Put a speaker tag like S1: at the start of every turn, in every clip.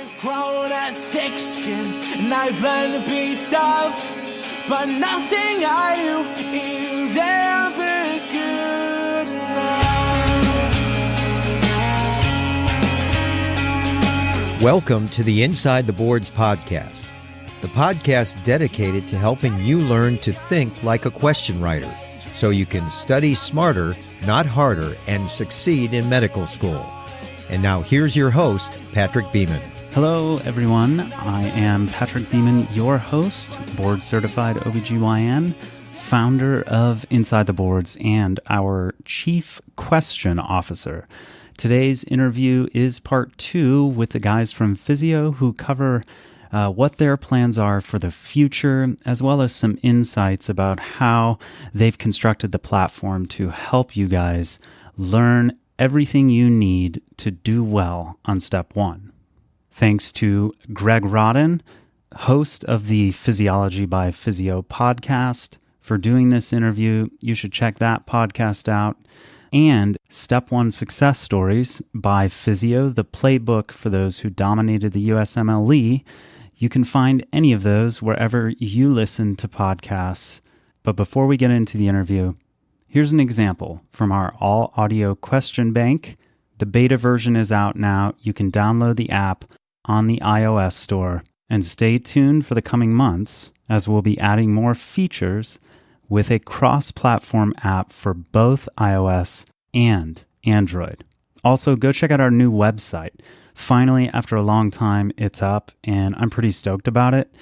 S1: I've grown a thick skin and I've learned to be tough, but nothing I do is ever good enough.
S2: Welcome to the Inside the Boards podcast, the podcast dedicated to helping you learn to think like a question writer so you can study smarter, not harder, and succeed in medical school. And now here's your host, Patrick Beeman.
S3: Hello, everyone. I am Patrick Beeman, your host, board-certified OBGYN, founder of Inside the Boards, and our Chief Question Officer. Today's interview is part 2 with the guys from Physeo who cover what their plans are for the future, as well as some insights about how they've constructed the platform to help you guys learn everything you need to do well on step 1. Thanks to Greg Rodden, host of the Physiology by Physeo Podcast, for doing this interview. You should check that podcast out. And Step 1 Success Stories by Physeo, the playbook for those who dominated the USMLE. You can find any of those wherever you listen to podcasts. But before we get into the interview, here's an example from our all-audio question bank. The beta version is out now. You can download the app on the iOS store. And stay tuned for the coming months, as we'll be adding more features with a cross-platform app for both iOS and Android. Also, go check out our new website. Finally, after a long time, it's up, and I'm pretty stoked about it.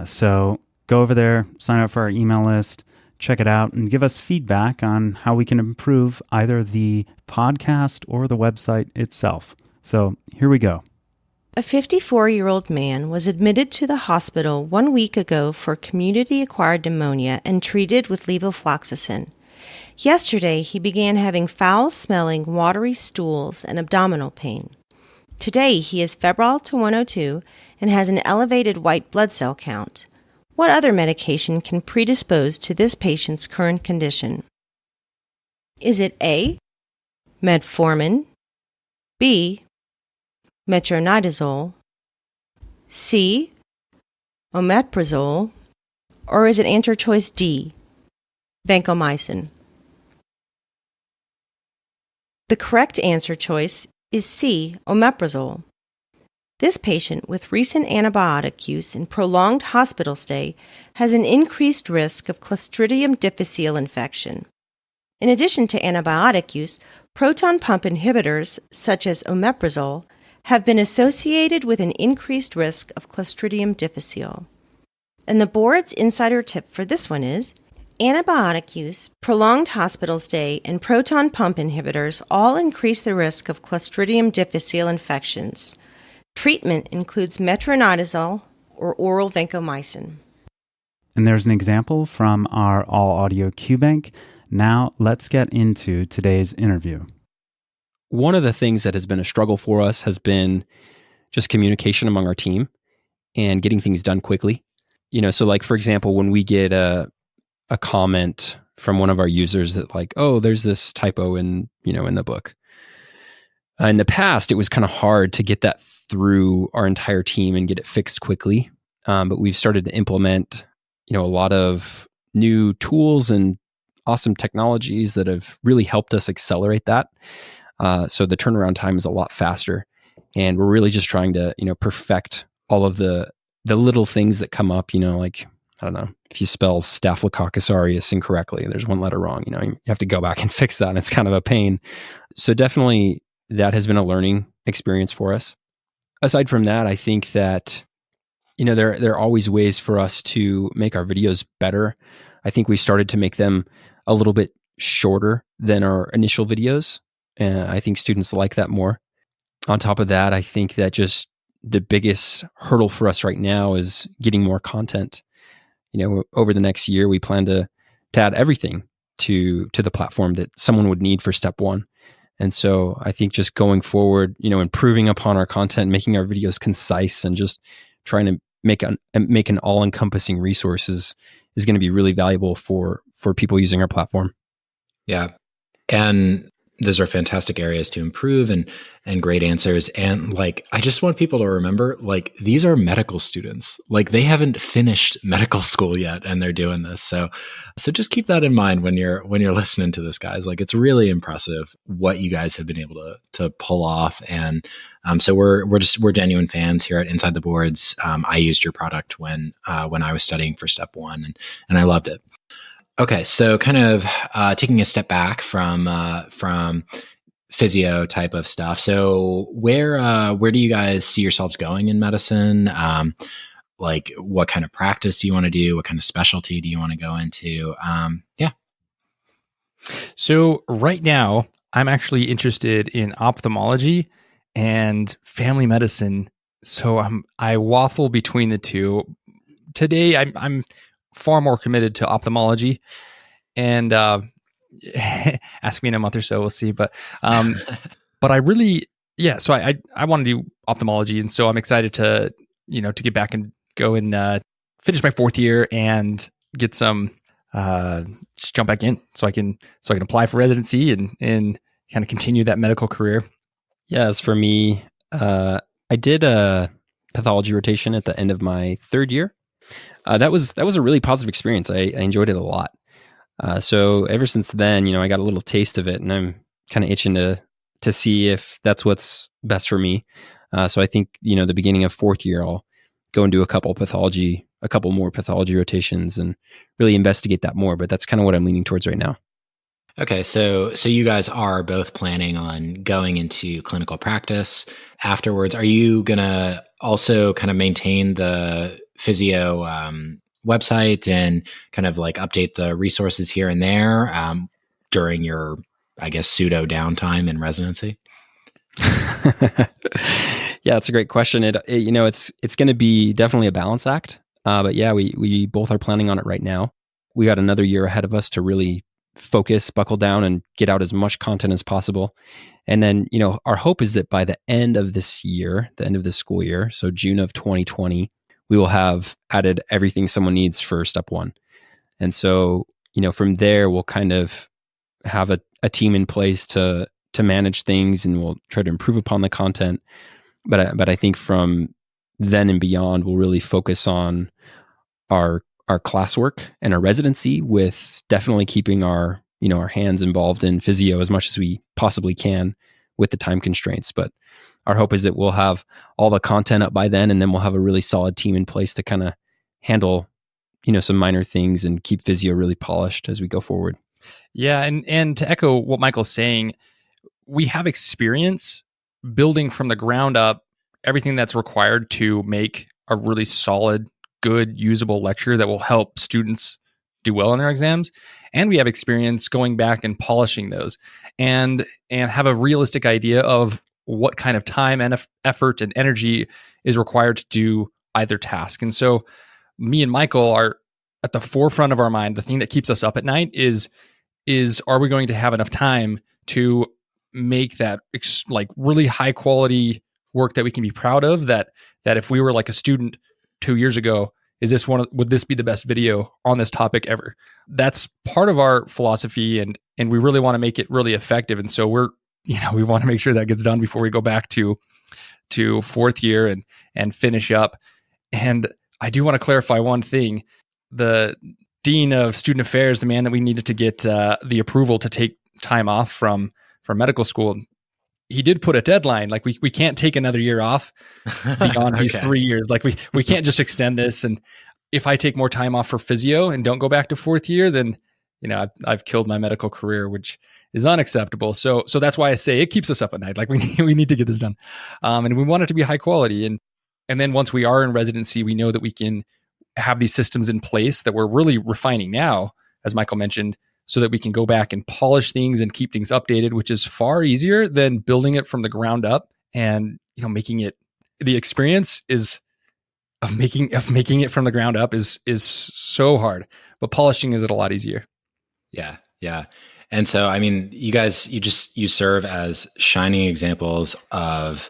S3: So go over there, sign up for our email list, check it out, and give us feedback on how we can improve either the podcast or the website itself. So here we go.
S4: A 54-year-old man was admitted to the hospital 1 week ago for community-acquired pneumonia and treated with levofloxacin. Yesterday, he began having foul-smelling, watery stools and abdominal pain. Today, he is febrile to 102 and has an elevated white blood cell count. What other medication can predispose to this patient's current condition? Is it A, metformin, B, metronidazole, C, omeprazole, or is it answer choice D, vancomycin? The correct answer choice is C, omeprazole. This patient with recent antibiotic use and prolonged hospital stay has an increased risk of Clostridium difficile infection. In addition to antibiotic use, proton pump inhibitors, such as omeprazole, have been associated with an increased risk of Clostridium difficile. And the board's insider tip for this one is, antibiotic use, prolonged hospital stay, and proton pump inhibitors all increase the risk of Clostridium difficile infections. Treatment includes metronidazole or oral vancomycin.
S3: And there's an example from our all-audio Qbank. Now let's get into today's interview.
S5: One of the things that has been a struggle for us has been just communication among our team and getting things done quickly. So like, for example, when we get a comment from one of our users that like, oh, there's this typo in the book. In the past, it was kind of hard to get that through our entire team and get it fixed quickly. But we've started to implement, a lot of new tools and awesome technologies that have really helped us accelerate that. So the turnaround time is a lot faster. And we're really just trying to, perfect all of the little things that come up, like, I don't know, if you spell Staphylococcus aureus incorrectly, there's one letter wrong, you have to go back and fix that. And it's kind of a pain. So definitely that has been a learning experience for us. Aside from that, I think that, there are always ways for us to make our videos better. I think we started to make them a little bit shorter than our initial videos. And I think students like that more. On top of that, I think that just the biggest hurdle for us right now is getting more content. Over the next year, we plan to add everything to the platform that someone would need for step 1. And so I think just going forward, improving upon our content, making our videos concise, and just trying to make an all-encompassing resource is going to be really valuable for people using our platform.
S6: Yeah. And those are fantastic areas to improve and great answers. And like, I just want people to remember, like, these are medical students. Like, they haven't finished medical school yet and they're doing this. So just keep that in mind when you're listening to this, guys. Like, it's really impressive what you guys have been able to pull off. And so we're genuine fans here at Inside the Boards. I used your product when I was studying for Step 1 and I loved it. Okay, so kind of taking a step back from physio type of stuff. So where do you guys see yourselves going in medicine? Like, what kind of practice do you want to do? What kind of specialty do you want to go into? Yeah.
S7: So right now, I'm actually interested in ophthalmology and family medicine. So I waffle between the two. Today, I'm far more committed to ophthalmology, and ask me in a month or so, we'll see. But I really, so I want to do ophthalmology, and so I'm excited to get back and go and finish my 4th year and get some just jump back in so I can apply for residency and kind of continue that medical career.
S5: Yeah, as for me, I did a pathology rotation at the end of my 3rd year. That was a really positive experience. I enjoyed it a lot. So ever since then, I got a little taste of it, and I'm kind of itching to see if that's what's best for me. So I think, the beginning of 4th year, I'll go and do a couple more pathology rotations and really investigate that more. But that's kind of what I'm leaning towards right now.
S6: Okay, so you guys are both planning on going into clinical practice afterwards. Are you gonna also kind of maintain the Physio website and kind of like update the resources here and there during your, I guess, pseudo downtime in residency?
S5: Yeah, that's a great question. It's going to be definitely a balance act. But yeah, we both are planning on it right now. We got another year ahead of us to really focus, buckle down, and get out as much content as possible. And then, our hope is that by the end of this year, the end of this school year, so June of 2020, we will have added everything someone needs for Step 1. And so, from there, we'll kind of have a team in place to manage things, and we'll try to improve upon the content. But I think from then and beyond, we'll really focus on our classwork and our residency, with definitely keeping our hands involved in physio as much as we possibly can with the time constraints. But our hope is that we'll have all the content up by then, and then we'll have a really solid team in place to kind of handle, some minor things and keep physio really polished as we go forward.
S7: Yeah. And to echo what Michael's saying, we have experience building from the ground up everything that's required to make a really solid, good, usable lecture that will help students do well in their exams. And we have experience going back and polishing those and have a realistic idea of what kind of time and effort and energy is required to do either task. And so me and Michael are at the forefront of our mind. The thing that keeps us up at night is are we going to have enough time to make that like really high quality work that we can be proud of, that if we were like a student 2 years ago, would this be the best video on this topic ever? That's part of our philosophy, and we really want to make it really effective. And so we want to make sure that gets done before we go back to 4th year and finish up. And I do want to clarify one thing. The Dean of Student Affairs, the man that we needed to get the approval to take time off from medical school, he did put a deadline. Like we can't take another year off beyond these 3 years. Like we can't just extend this. And if I take more time off for physio and don't go back to 4th year, then I've killed my medical career, which is unacceptable. So that's why I say it keeps us up at night. Like we need to get this done, and we want it to be high quality. And then once we are in residency, we know that we can have these systems in place that we're really refining now, as Michael mentioned, so that we can go back and polish things and keep things updated, which is far easier than building it from the ground up. And making it, the experience of making it from the ground up is so hard, but polishing is a lot easier.
S6: Yeah. And so, I mean, you guys, you serve as shining examples of,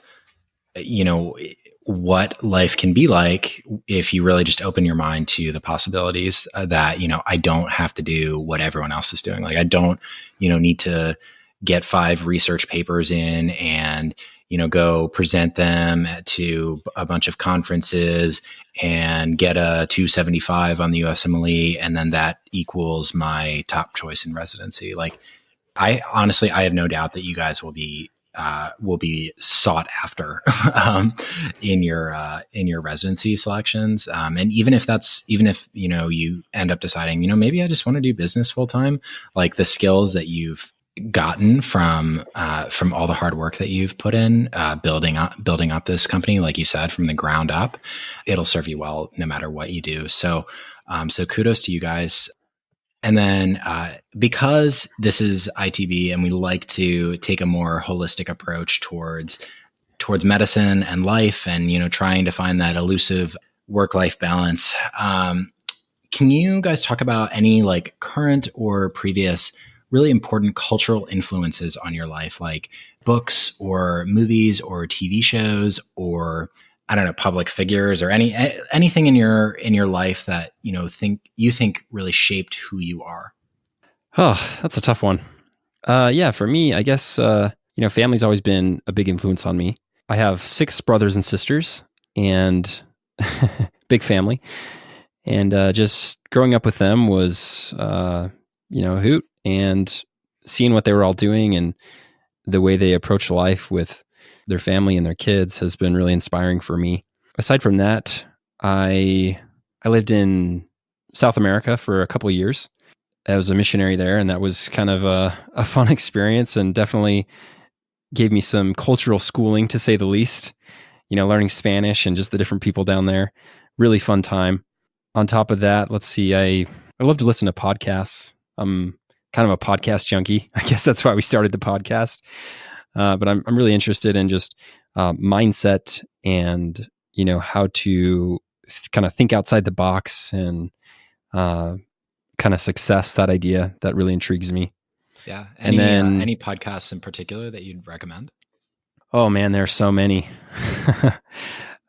S6: what life can be like if you really just open your mind to the possibilities that, I don't have to do what everyone else is doing. Like I don't, need to get 5 research papers in and, go present them to a bunch of conferences and get a 275 on the USMLE. And then that equals my top choice in residency. Like, I have no doubt that you guys will be sought after in your residency selections. And even if you end up deciding, maybe I just want to do business full time, like the skills that you've gotten from all the hard work that you've put in, building up this company, like you said, from the ground up, it'll serve you well no matter what you do. So kudos to you guys. And then because this is ITB and we like to take a more holistic approach towards medicine and life and, trying to find that elusive work-life balance, can you guys talk about any like current or previous really important cultural influences on your life, like books or movies or TV shows or, I don't know, public figures or anything in your life that you think really shaped who you are?
S5: Oh, that's a tough one. Yeah, for me, I guess family's always been a big influence on me. I have 6 brothers and sisters, and big family, and just growing up with them was a hoot, and seeing what they were all doing and the way they approach life with their family and their kids has been really inspiring for me. Aside from that, I lived in South America for a couple of years. I was a missionary there, and that was kind of a fun experience and definitely gave me some cultural schooling, to say the least. Learning Spanish and just the different people down there. Really fun time. On top of that, let's see, I love to listen to podcasts. I'm kind of a podcast junkie. I guess that's why we started the podcast. But I'm really interested in just mindset and how to kind of think outside the box and kind of success. That idea that really intrigues me.
S6: Yeah.
S5: Any
S6: podcasts in particular that you'd recommend?
S5: Oh man, there are so many.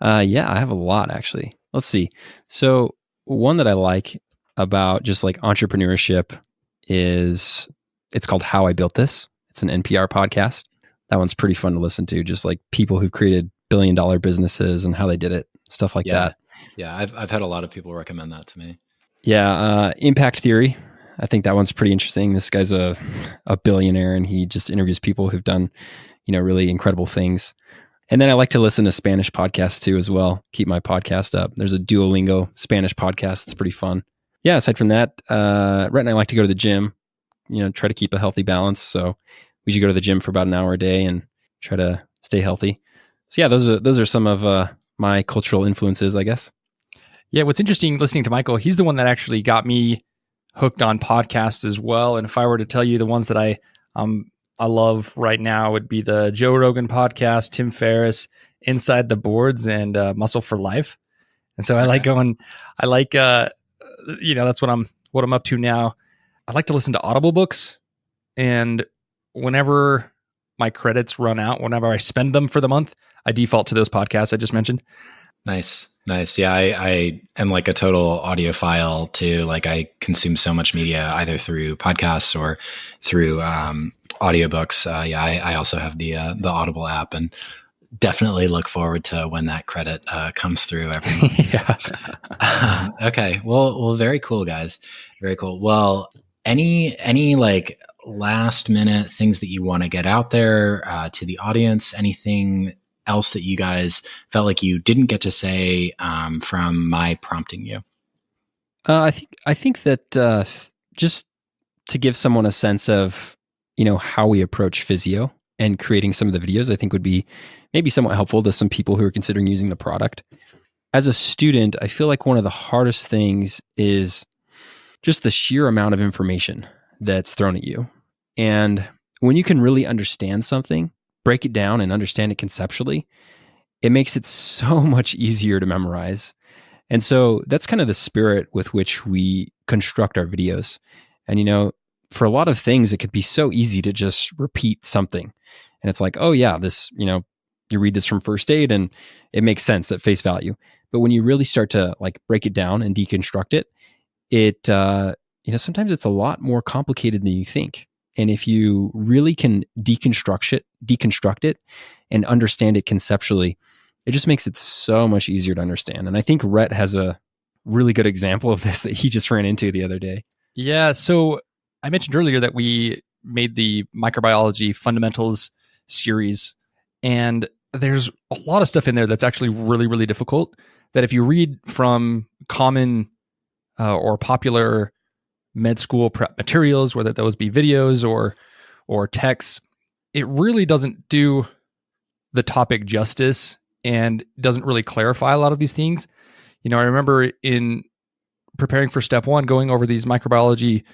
S5: Yeah, I have a lot actually. Let's see. So one that I like about just like entrepreneurship is it's called How I Built This. It's an NPR podcast. That one's pretty fun to listen to. Just like people who created billion-dollar businesses and how they did it, stuff like that.
S6: Yeah, I've had a lot of people recommend that to me.
S5: Yeah, Impact Theory. I think that one's pretty interesting. This guy's a billionaire, and he just interviews people who've done, really incredible things. And then I like to listen to Spanish podcasts too, as well. Keep my podcast up. There's a Duolingo Spanish podcast. It's pretty fun. Yeah. Aside from that, Rhett and I like to go to the gym. Try to keep a healthy balance. So we should go to the gym for about an hour a day and try to stay healthy. So yeah, those are some of my cultural influences, I guess.
S7: Yeah, what's interesting listening to Michael, he's the one that actually got me hooked on podcasts as well. And if I were to tell you the ones that I love right now, would be the Joe Rogan podcast, Tim Ferriss, Inside the Boards, and Muscle for Life. And so I like going. I like that's what I'm up to now. I like to listen to Audible books, and whenever my credits run out, whenever I spend them for the month, I default to those podcasts I just mentioned.
S6: Nice. Yeah, I am like a total audiophile too. Like I consume so much media either through podcasts or through audiobooks. I also have the Audible app, and definitely look forward to when that credit comes through every month.
S5: Yeah.
S6: Okay. Well, very cool, guys. Very cool. Well, any like last minute things that you want to get out there to the audience? Anything else that you guys felt like you didn't get to say from my prompting you?
S5: I think that just to give someone a sense of how we approach physio and creating some of the videos, I think would be maybe somewhat helpful to some people who are considering using the product. As a student, I feel like one of the hardest things is just the sheer amount of information that's thrown at you. And when you can really understand something, break it down and understand it conceptually, it makes it so much easier to memorize. And so that's kind of the spirit with which we construct our videos. And, for a lot of things, it could be so easy to just repeat something. And it's like, oh yeah, this, you read this from first aid and it makes sense at face value. But when you really start to like break it down and deconstruct it, sometimes it's a lot more complicated than you think. And if you really can deconstruct it and understand it conceptually, it just makes it so much easier to understand. And I think Rhett has a really good example of this that he just ran into the other day.
S7: Yeah. So I mentioned earlier that we made the Microbiology Fundamentals series, and there's a lot of stuff in there that's actually really, really difficult, that if you read from common or popular med school prep materials, whether those be videos or texts, it really doesn't do the topic justice and doesn't really clarify a lot of these things. I remember in preparing for step 1, going over these microbiology,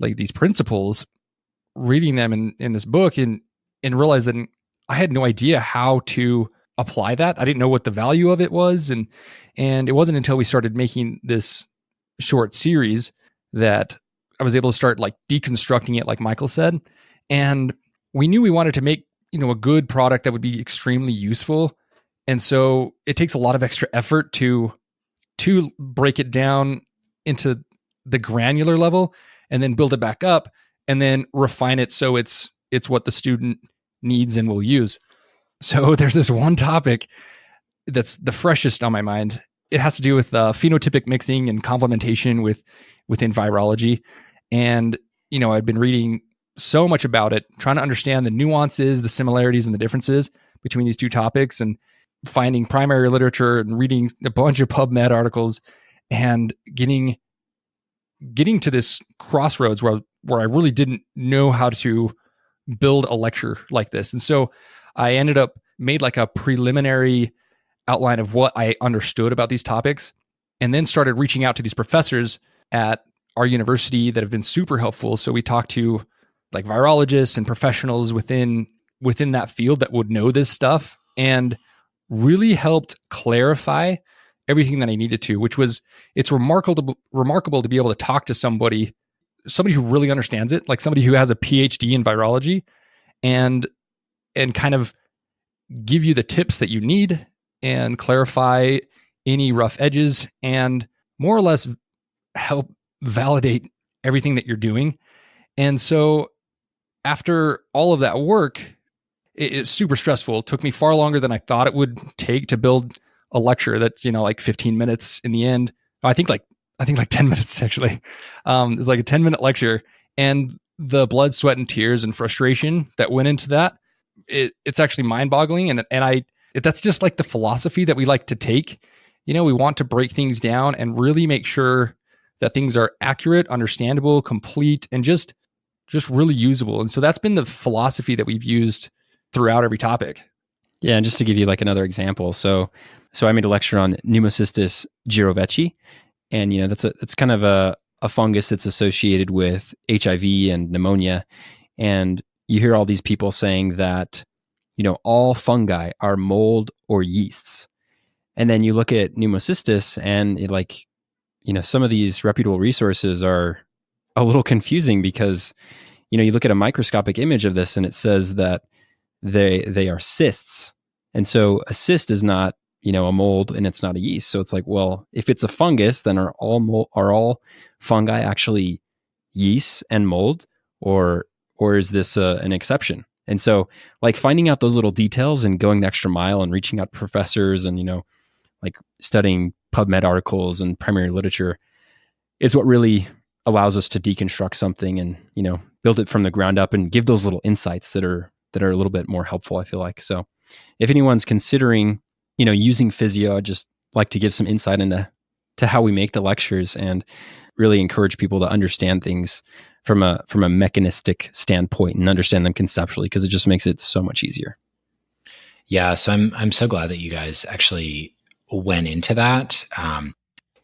S7: like these principles, reading them in this book and realized that I had no idea how to apply that. I didn't know what the value of it was. And it wasn't until we started making this short series that I was able to start like deconstructing it, like Michael said. And we knew we wanted to make, a good product that would be extremely useful. And so it takes a lot of extra effort to break it down into the granular level and then build it back up and then refine it so it's what the student needs and will use. So there's this one topic that's the freshest on my mind. It has to do with phenotypic mixing and complementation within virology. And, I've been reading so much about it, trying to understand the nuances, the similarities, and the differences between these two topics, and finding primary literature and reading a bunch of PubMed articles and getting to this crossroads where I really didn't know how to build a lecture like this. And so I made like a preliminary outline of what I understood about these topics, and then started reaching out to these professors at our university that have been super helpful. So we talked to like virologists and professionals within that field that would know this stuff, and really helped clarify everything that I needed to, it's remarkable to be able to talk to somebody who really understands it, like somebody who has a PhD in virology, and kind of give you the tips that you need and clarify any rough edges and more or less help validate everything that you're doing. And so after all of that work, it's super stressful. It took me far longer than I thought it would take to build a lecture that's, like 15 minutes in the end. I think like 10 minutes actually. It's like a 10-minute lecture, and the blood, sweat, and tears and frustration that went into that, it's actually mind-boggling. And that's just like the philosophy that we like to take. We want to break things down and really make sure that things are accurate, understandable, complete, and just really usable. And so that's been the philosophy that we've used throughout every topic.
S5: Yeah, and just to give you like another example, so I made a lecture on Pneumocystis girovecii, and that's kind of a fungus that's associated with HIV and pneumonia. And you hear all these people saying that all fungi are mold or yeasts, and then you look at Pneumocystis, and some of these reputable resources are a little confusing because you look at a microscopic image of this and it says that they are cysts. And so a cyst is not, a mold, and it's not a yeast. So it's like, well, if it's a fungus, then are all fungi actually yeast and mold, or is this an exception? And so like finding out those little details and going the extra mile and reaching out to professors and, like studying PubMed articles and primary literature is what really allows us to deconstruct something and, build it from the ground up and give those little insights that are a little bit more helpful, I feel like. So if anyone's considering, using Physeo, I'd just like to give some insight into how we make the lectures and really encourage people to understand things from a mechanistic standpoint and understand them conceptually, because it just makes it so much easier.
S6: Yeah. So I'm so glad that you guys actually went into that.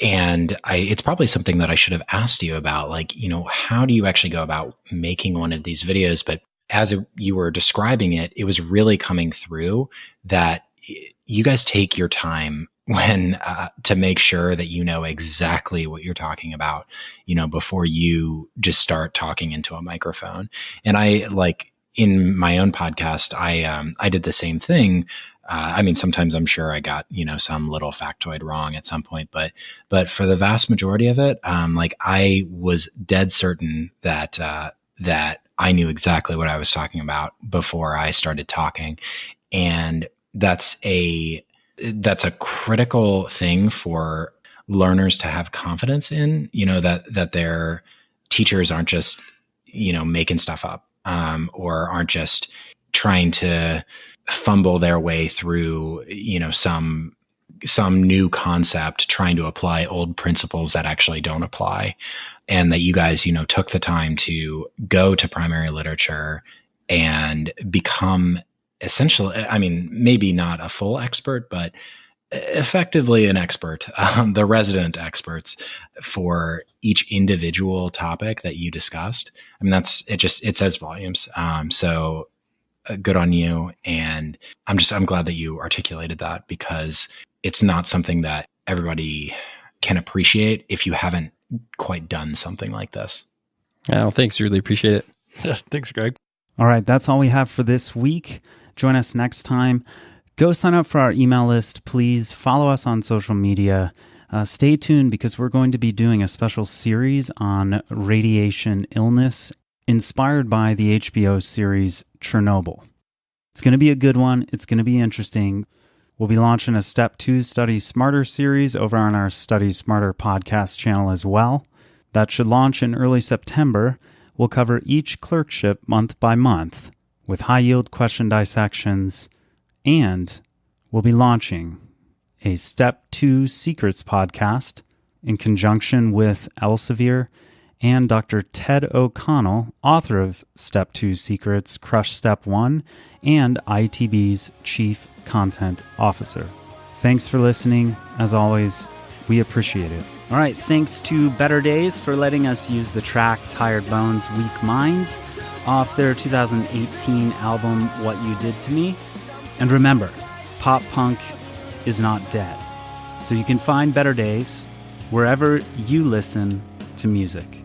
S6: And it's probably something that I should have asked you about, like, how do you actually go about making one of these videos? But as you were describing it, it was really coming through that you guys take your time when to make sure that you know exactly what you're talking about, before you just start talking into a microphone. And I, like, in my own podcast, I did the same thing. Sometimes I'm sure I got, some little factoid wrong at some point, but for the vast majority of it, I was dead certain that I knew exactly what I was talking about before I started talking. And that's a critical thing for learners to have confidence in, that their teachers aren't just, making stuff up, or aren't just trying to fumble their way through, some new concept, trying to apply old principles that actually don't apply. And that you guys, took the time to go to primary literature and become essentially, maybe not a full expert, but effectively an expert, the resident experts for each individual topic that you discussed. It says volumes. So good on you. And I'm glad that you articulated that, because it's not something that everybody can appreciate if you haven't quite done something like this.
S5: Oh, thanks. Really appreciate it.
S7: Thanks, Greg.
S3: All right, that's all we have for this week. Join us next time. Go sign up for our email list, please. Follow us on social media. Stay tuned, because we're going to be doing a special series on radiation illness inspired by the HBO series Chernobyl. It's going to be a good one. It's going to be interesting. We'll be launching a Step 2 Study Smarter series over on our Study Smarter podcast channel as well. That should launch in early September. We'll cover each clerkship month by month with high-yield question dissections, and we'll be launching a Step 2 Secrets podcast in conjunction with Elsevier and Dr. Ted O'Connell, author of Step 2 Secrets, Crush Step 1, and ITB's Chief Content Officer. Thanks for listening. As always, we appreciate it. All right, thanks to Better Days for letting us use the track Tired Bones, Weak Minds off their 2018 album What You Did to Me. And remember, pop punk is not dead. So you can find Better Days wherever you listen to music.